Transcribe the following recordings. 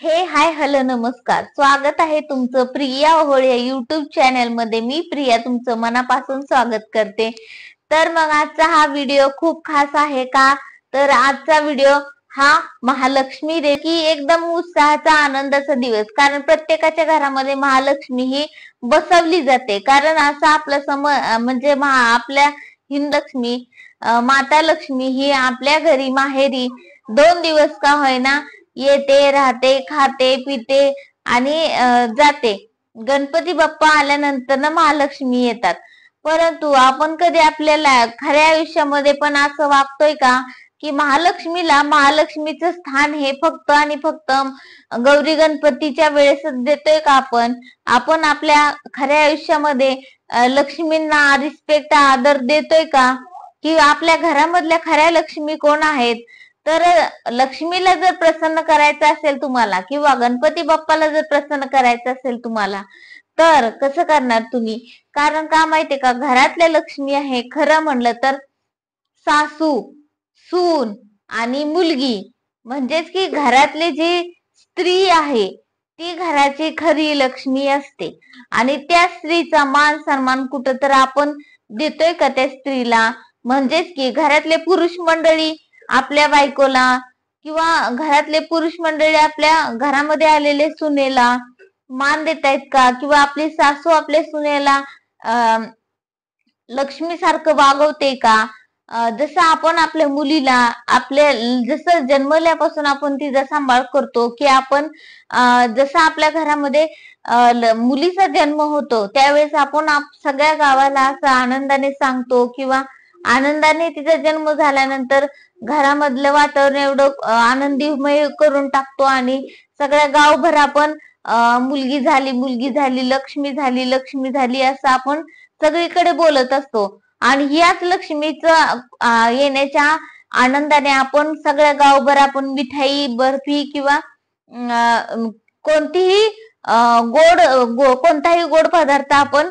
Hi hello नमस्कार. स्वागत आहे तुमचं प्रिया ओहोळ या युट्यूब चॅनल मध्ये. मी प्रिया तुमचं मनापासून स्वागत करते. तर मग आजचा हा व्हिडिओ खूप खास आहे का? तर आजचा व्हिडिओ हा महालक्ष्मी की एकदम उत्साहाचा आनंदाचा दिवस. कारण प्रत्येकाच्या घरामध्ये महालक्ष्मी ही बसवली जाते. कारण असं आपलं म्हणजे आपल्या हिंदलक्ष्मी माता लक्ष्मी ही आपल्या घरी माहेरी 2 दिवस का होईना येते, राहते, खाते, पिते आणि जाते. गणपती बाप्पा आल्यानंतर ना महालक्ष्मी येतात. परंतु आपण कधी आपल्याला खऱ्या आयुष्यामध्ये पण असं वागतोय का की महालक्ष्मीचं स्थान हे फक्त आणि फक्त गौरी गणपतीच्या वेळेसच देतोय का? आपण आपल्या खऱ्या आयुष्यामध्ये लक्ष्मींना रिस्पेक्ट आदर देतोय का? की आपल्या घरामधल्या खऱ्या लक्ष्मी कोण आहेत? तर लक्ष्मीला जर प्रसन्न करायचं असेल तुम्हाला किंवा गणपती बाप्पाला जर प्रसन्न करायचं असेल तुम्हाला, तर कसं करणार तुम्ही? कारण का माहितीये का, घरातल्या लक्ष्मी आहे खरं म्हणलं तर सासू, सून आणि मुलगी, म्हणजेच की घरातली जी स्त्री आहे ती घराची खरी लक्ष्मी असते. आणि त्या स्त्रीचा मान सन्मान कुठं तर आपण देतोय का त्या स्त्रीला? म्हणजेच की घरातले पुरुष मंडळी आपल्या बायकोला किंवा घरातले पुरुष मंडळी आपल्या घरामध्ये आलेले सुनेला मान देत आहेत का? किंवा आपली सासू आपल्या सुनेला लक्ष्मी सारखं वागवते का? जसं आपण आपल्या मुलीला जसं जन्मल्यापासून आपण तिचा सांभाळ करतो की आपण जसं आपल्या घरामध्ये मुलीचा जन्म होतो त्यावेळेस आपण सगळ्या गावाला असं आनंदाने सांगतो किंवा आनंदाने तिचा जन्म झाल्यानंतर घरामधलं वातावरण एवढं आनंदीमय करून टाकतो आणि सगळ्या गावभर आपण मुलगी झाली, लक्ष्मी झाली असं आपण सगळीकडे बोलत असतो. आणि याच लक्ष्मीचं येण्याच्या आनंदाने आपण सगळ्या गावभर आपण मिठाई, बर्फी किंवा कोणताही गोड पदार्थ आपण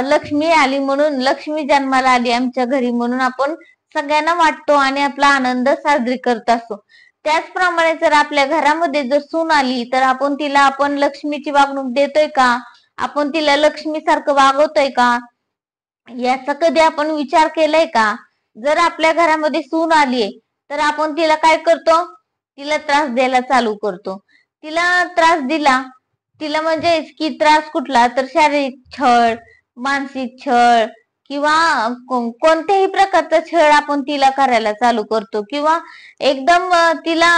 लक्ष्मी आली म्हणून, लक्ष्मी जन्माला आली आमच्या घरी म्हणून आपण सगळ्यांना वाटतो आणि आपला आनंद साजरी करत असतो. त्याचप्रमाणे जर आपल्या घरामध्ये जर सून आली तर आपण तिला लक्ष्मीची वागणूक देतोय का? आपण तिला लक्ष्मी सारखं वागवतोय का? याचा कधी आपण विचार केलाय का? जर आपल्या घरामध्ये सून आलीये तर आपण तिला काय करतो? तिला त्रास द्यायला चालू करतो. तिला त्रास दिला, तिला म्हणजे की त्रास कुठला तर शारीरिक छळ, मानसिक छळ किंवा कोणत्याही प्रकारचा छळ आपण तिला करायला चालू करतो किंवा एकदम तिला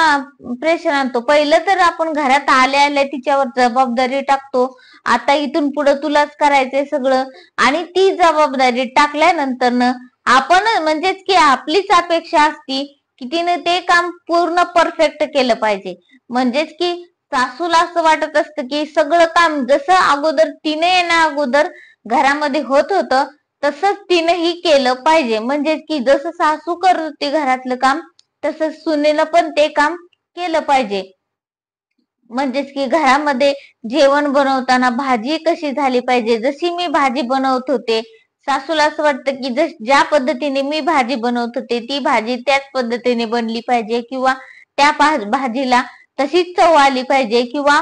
प्रेशर आणतो. पहिलं तर आपण घरात आल्या तिच्यावर जबाबदारी टाकतो, आता इथून पुढे तुलाच करायचंय सगळं. आणि ती जबाबदारी टाकल्यानंतर आपण म्हणजेच की आपलीच अपेक्षा असती की तिने ते काम पूर्ण परफेक्ट केलं पाहिजे. म्हणजेच की सासूला असं वाटत असतं की सगळं काम जसं अगोदर तिने येण्या अगोदर घरामध्ये होत होतं तसंच तिनेही केलं पाहिजे. म्हणजेच की जसं सासू करत होती घरातलं काम तसंच सुनेनं पण ते काम केलं पाहिजे. म्हणजेच की घरामध्ये जेवण बनवताना भाजी कशी झाली पाहिजे, जशी मी भाजी बनवत होते सासूला असं वाटतं की ज्या पद्धतीने मी भाजी बनवत होते ती भाजी त्याच पद्धतीने बनली पाहिजे किंवा त्या भाजीला तशीच चव आली पाहिजे किंवा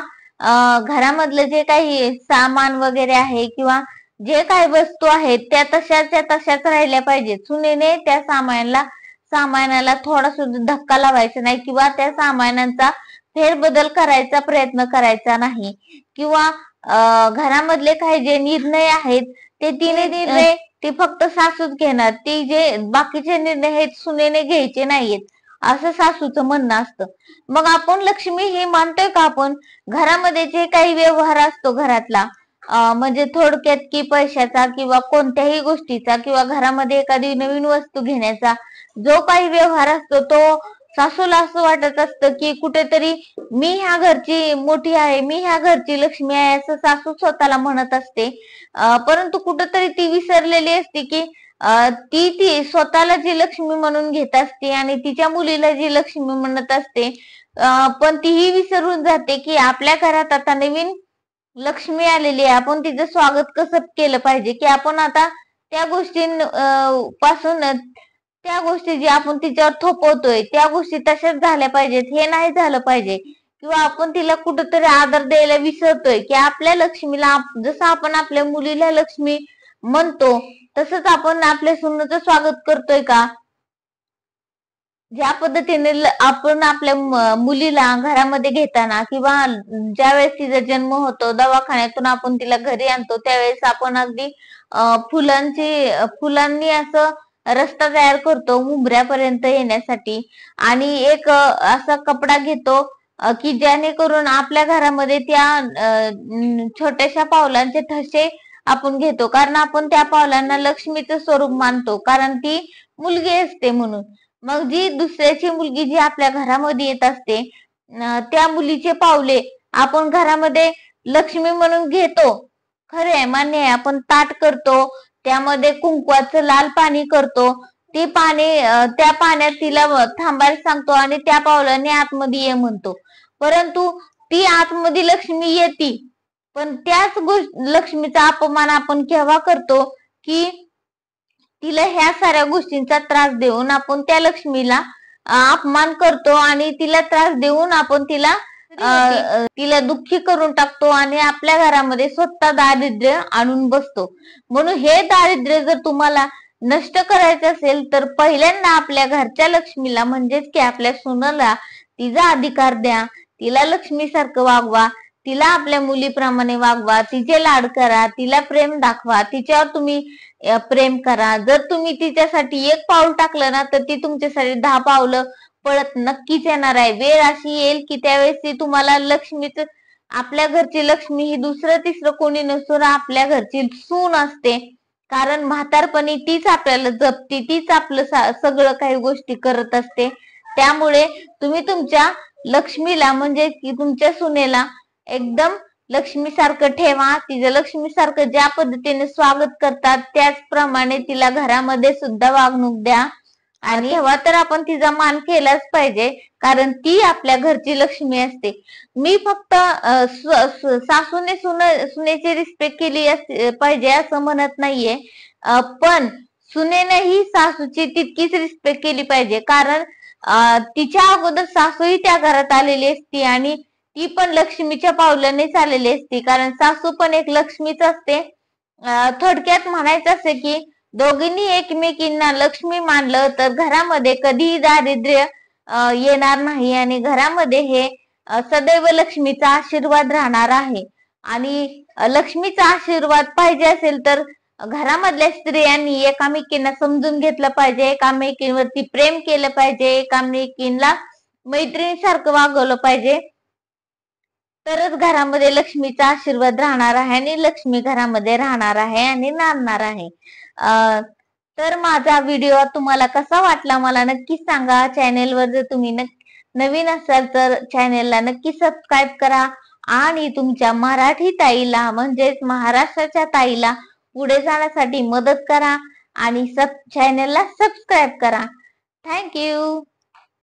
घरामधलं जे काही सामान वगैरे आहे किंवा जे काही वस्तू आहेत त्या तशाच राहिल्या पाहिजेत. सुनेने त्या सामानाला थोडा सुद्धा धक्का लावायचा नाही किंवा त्या सामानांचा फेरबदल करायचा प्रयत्न करायचा नाही किंवा घरामधले काही जे निर्णय आहेत ते निर्णय ते फक्त सासूच घेणार, ते जे बाकीचे निर्णय आहेत सुनेने घ्यायचे नाहीयेत असं सासूचं म्हणणं असतं. मग आपण लक्ष्मी हे मानतोय का? आपण घरामध्ये जे काही व्यवहार असतो घरातला म्हणजे थोडक्यात की पैशाचा किंवा कोणत्याही गोष्टीचा किंवा घरामध्ये एखादी नवीन वस्तू घेण्याचा जो काही व्यवहार असतो तो सासूला असं वाटत असतं की कुठेतरी मी ह्या घरची मोठी आहे, मी ह्या घरची लक्ष्मी आहे असं सासू स्वतःला म्हणत असते. परंतु कुठेतरी ती विसरलेली असते की ती स्वतःला जी लक्ष्मी म्हणून घेत असते आणि तिच्या मुलीला जी लक्ष्मी म्हणत असते. पण तीही विसरून जाते की आपल्या घरात आता नवीन लक्ष्मी आलेली आहे, आपण तिचं स्वागत कसं केलं पाहिजे की आपण आता त्या गोष्टी जे आपण तिच्यावर थोपवतोय त्या गोष्टी तशाच झाल्या पाहिजेत, हे नाही झालं पाहिजे. किंवा आपण तिला कुठंतरी आदर द्यायला विसरतोय, की आपल्या लक्ष्मीला जसं आपण आपल्या मुलीला लक्ष्मी म्हणतो तसंच आपण आपल्या सुनेचं स्वागत करतोय का? ज्या पद्धतीने आपण आपल्या मुलीला घरामध्ये घेताना किंवा ज्या वेळेस तिचा जन्म होतो दवाखान्यातून आपण तिला घरी आणतो त्यावेळेस आपण अगदी फुलांनी असं रस्ता तयार करतो उंबऱ्यापर्यंत येण्यासाठी आणि एक असा कपडा घेतो की जेणेकरून आपल्या घरामध्ये त्या छोट्याशा पावलांचे ठसे आपण घेतो, कारण आपण त्या पावलांना लक्ष्मीचं स्वरूप मानतो, कारण ती मुलगी असते म्हणून. मग जी दुसऱ्याची मुलगी जी आपल्या घरामध्ये येत असते त्या मुलीचे पावले आपण घरामध्ये लक्ष्मी म्हणून घेतो. खरे आहे, मान्य आहे. आपण ताट करतो, त्यामध्ये कुंकवाचं लाल पाणी करतो, ते पाणी त्या पाण्यात तिला थांबायला सांगतो आणि त्या पावलाने आतमध्ये ये म्हणतो. परंतु ती आतमध्ये लक्ष्मी येते, पण त्याच लक्ष्मीचा अपमान आपण केव्हा करतो की तिला ह्या साऱ्या गोष्टींचा त्रास देऊन आपण त्या लक्ष्मीला अपमान करतो आणि तिला त्रास देऊन आपण तिला दुःखी करून टाकतो आणि आपल्या घरामध्ये स्वतः दारिद्र्य आणून बसतो. म्हणून हे दारिद्र्य जर तुम्हाला नष्ट करायचं असेल तर पहिल्यांदा आपल्या घरच्या लक्ष्मीला म्हणजेच की आपल्या सुनेला तिचा अधिकार द्या, तिला लक्ष्मीसारखं वागवा, तिला आपल्या मुलीप्रमाणे वागवा, तिचे लाड करा, तिला प्रेम दाखवा, तिच्यावर तुम्ही प्रेम करा. जर तुम्ही तिच्यासाठी एक पाऊल टाकलं ना तर ती तुमच्यासाठी 10 पावलं पळत नक्कीच येणार आहे. वेळ अशी येईल की त्यावेळेस ती तुम्हाला आपल्या घरची लक्ष्मी ही दुसरं तिसरं कोणी नसून आपल्या घरची सून असते, कारण म्हातारपणी तीच आपल्याला जपते, तीच आपलं सगळं काही गोष्टी करत असते. त्यामुळे तुम्ही तुमच्या लक्ष्मीला म्हणजे की तुमच्या सुनेला एकदम लक्ष्मीसारखं ठेवा. तिचं लक्ष्मीसारखं ज्या पद्धतीने स्वागत करतात त्याचप्रमाणे तिला घरामध्ये सुद्धा वागणूक द्या आणि तेव्हा तर आपण तिचा मान केलाच पाहिजे, कारण ती आपल्या घरची लक्ष्मी असते. मी फक्त सासूने सुनेची रिस्पेक्ट केली पाहिजे असं म्हणत नाहीये, पण सुनेनेही सासूची तितकीच रिस्पेक्ट केली पाहिजे, कारण तिच्या अगोदर सासूही त्या घरात आलेली असती आणि ती पण लक्ष्मीच्या पावलानेच आलेली असते, कारण सासू पण एक लक्ष्मीच असते. थोडक्यात म्हणायचं असे की दोघींनी एकमेकींना लक्ष्मी मानलं तर घरामध्ये कधीही दारिद्र्य येणार नाही आणि घरामध्ये हे सदैव लक्ष्मीचा आशीर्वाद राहणार आहे. आणि लक्ष्मीचा आशीर्वाद पाहिजे असेल तर घरामधल्या स्त्रियांनी एकामेकींना समजून घेतलं पाहिजे, एकामेकींवरती प्रेम केलं पाहिजे, एकामेकींना मैत्रिणीसारखं वागवलं पाहिजे, तरच घरामध्ये लक्ष्मीचा आशीर्वाद राहणार आहे आणि लक्ष्मी घरामध्ये राहणार आहे आणि नांदणार आहे. तर माझा व्हिडिओ तुम्हाला कसा वाटला मला नक्की सांगा. चॅनेलवर जर तुम्ही नवीन असाल तर चॅनेलला नक्की सबस्क्राईब करा आणि तुमच्या मराठी ताईला म्हणजेच महाराष्ट्राच्या ताईला पुढे जाण्यासाठी मदत करा आणि चॅनेलला सबस्क्राईब करा. थँक्यू.